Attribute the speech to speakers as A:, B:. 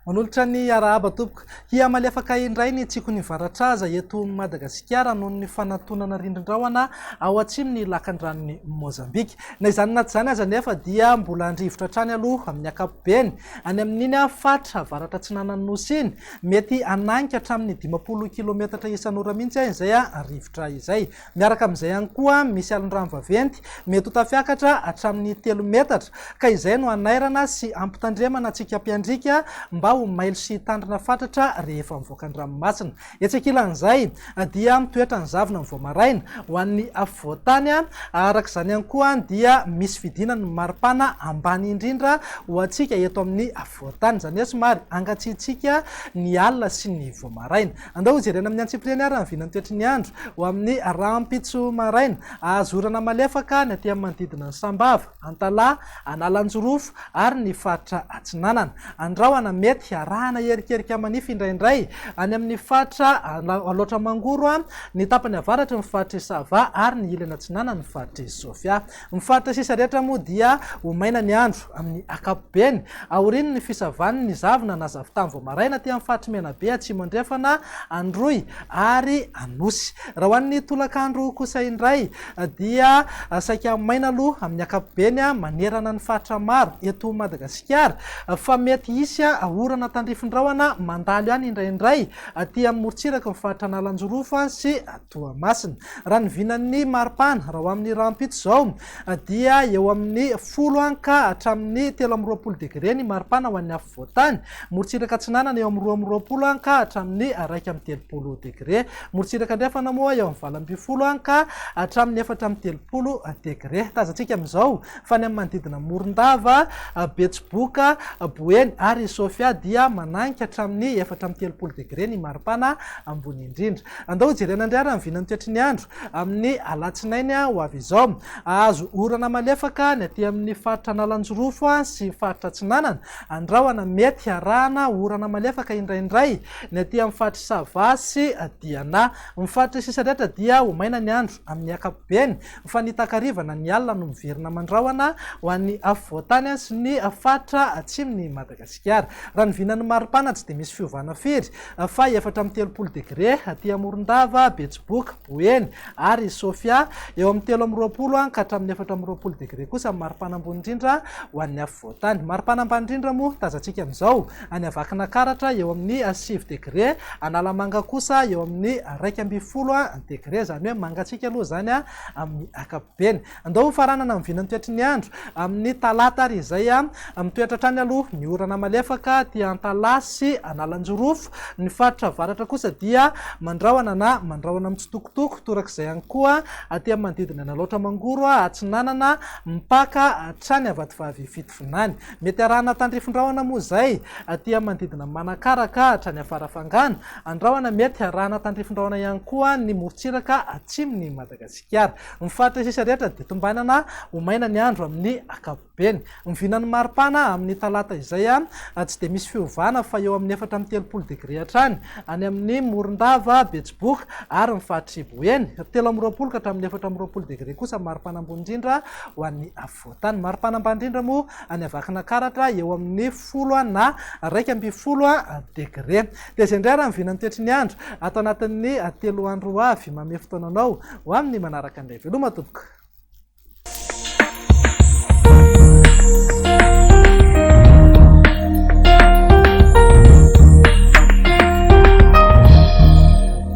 A: Manolotra ny arahaba tompoko hia malefaka indray ny tsiko ny varatraza eto Madagasikara noho ny fanatonana rindrin-drahona ao atsimon'ny lakan-dranon'ny Mozambika. Na izany na tsy izany aza nefa dia mbola andrivotra hatrany aloha amin'ny ankapobeny any amin'iny fatra avaratra atsinanan'ny nosy iny mety ananika hatramin'ny 20 kilometatra isan'ora mihitsy izay rivotra izay. Miaraka amin'izay ihany koa misy alin-drano vaventy mety ho tafiakatra hatramin'ny 3 metatra ka izay no anairana sy ampitandremana antsika mpiandrika mba ho mailo sy tandrina fatratra rehefa mivoaka an-dranomasina. Etsekilan'izay dia mitoetra ny zavona amin'ny voamaraina ho an'ny afovoantany araka izany ihany koa dia misy fidinany maripana ambany indrindra ho antsika eto amin'ny afovoantany, izany hoe somary angatsiatsika ny alina sy ny voamaraina. Andao jerena amin'ny antsipireny ary ny vinany toetry ny andro ho amin'ny rahampitso maraina azorana malefaka ny aty amin'ny manodidina ny Sambava, Antalaha, Analanjorofo ary ny faritra Atsinanana. Andrahona mety arahana erikerika manify indraindray any amin'ny fatra aloatra mangoro ny tapany avaratra ny faritra Sava ary ny ilany Atsinanana ny faritra Sofia. Ny faritra sisa rehetra moa dia ho maina ny andro amin'ny ankapobeny aoriany ny fisavan'ny ny zavona na zavotany voamaraina aty amin'ny faritra Menabe, Atsimo andrefana, Androy ary Anosy. Raha ho an'ny tolakandro kosa indray dia saika maina aloha amin'ny ankapobeny manerana ny faritra maro eto Madagasikara fa mety hisy orana tandrifin-drahona mandalo ihany indraindray aty amin'ny morotsiraka ny faritra Analanjorofo sy Toamasina. Raha ny vinan'ny maripana raha ho amin'ny rahampitso zao dia eo amin'ny 10 ka hatramin'ny 13 degré ny maripana ho an'ny afovoantany, morotsiraka Atsinanana eo amin'ny 12 ka hatramin'ny 13 degré, morotsiraka andrefana moa eo amin'ny 20 ka hatramin'ny 14 degré. Tazantsika amin'izao fa ny amin'ny manodidina Morondava, Betsiboka, Boeny ary Sofia dia mananika hatramin'ny 13 degré ny maripana ambony indrindra. Andao jerena indray ary ny vinany toetry ny andro amin'ny alatsinainy ho avy izao. Azo orana malefaka ny aty amin'ny faritra Analanjorofo sy faritra Atsinanana. Andrahona mety arahana orana malefaka indraindray ny aty amin'ny faritra Sava sy Diana. Ny faritra sisa rehetra dia ho maina ny andro amin'ny ankapobeny fa ny takarivana ny alina no miverina mandrahona ho an'ny afovoantany sy ny faritra atsimon'ny Madagasikara. Raha ny vinan'ny maripana tsy dia misy fiovana firy fa 13 degré aty Morondava, Betsiboka, Boeny ary Sofia, eo amin'ny 13 ka hatramin'ny 14 degré kosa maripana ambony indrindra ho an'ny afovoantany. Maripana ambany indrindra moa tazantsika amin'izao any Avakina Karatra eo amin'ny 7 degré, Analamanga kosa eo amin'ny 12 degré, izany hoe mangatsika aloha zany amin'ny ankapobeny. Andao faranana amin'ny vinany toetry ny andro amin'ny talata ary izay mitoetra hatrany aloha ny orana malefaka aty Antalaha sy Analanjorofo. Ny faritra avaratra kosa dia mandrahona na mandrahona mitsitokotoko torak'izay ihany koa aty amin'ny manodidina ny aloatra mangoro, Atsinanana, mpaka hatrany Avatovavy Fitovinany. Mety arahana tandrifin-drahona moa izay aty amin'ny manodidina Manakaraka hatrany Afarafangana. Andrahona mety arahana tandrifin-drahona ihany koa ny morotsiraka atsimon'ny Madagasikara. Ny faritra sisa rehetra dia tombanana ho maina ny andro amin'ny ankapobeny. Ny vinan'ny maripana amin'ny talata izay tsy dia misy fiovana fa eo amin'ny 13 degré hatrany any amin'ny Morondava, Betsiboka ary ny faritra Boeny, 13 ka hatramin'ny 14 degré kosa maripana ambony indrindra ho an'ny afovoantany. Maripana ambany indrindra moa any Avakina Karatra eo amin'ny 10 na 12 degré. Dia izay indray raha ny vinany toetry ny andro ato anatin'ny 3 andro avy manome fotoananao ho amin'ny manaraka indray. Veloma tompoko.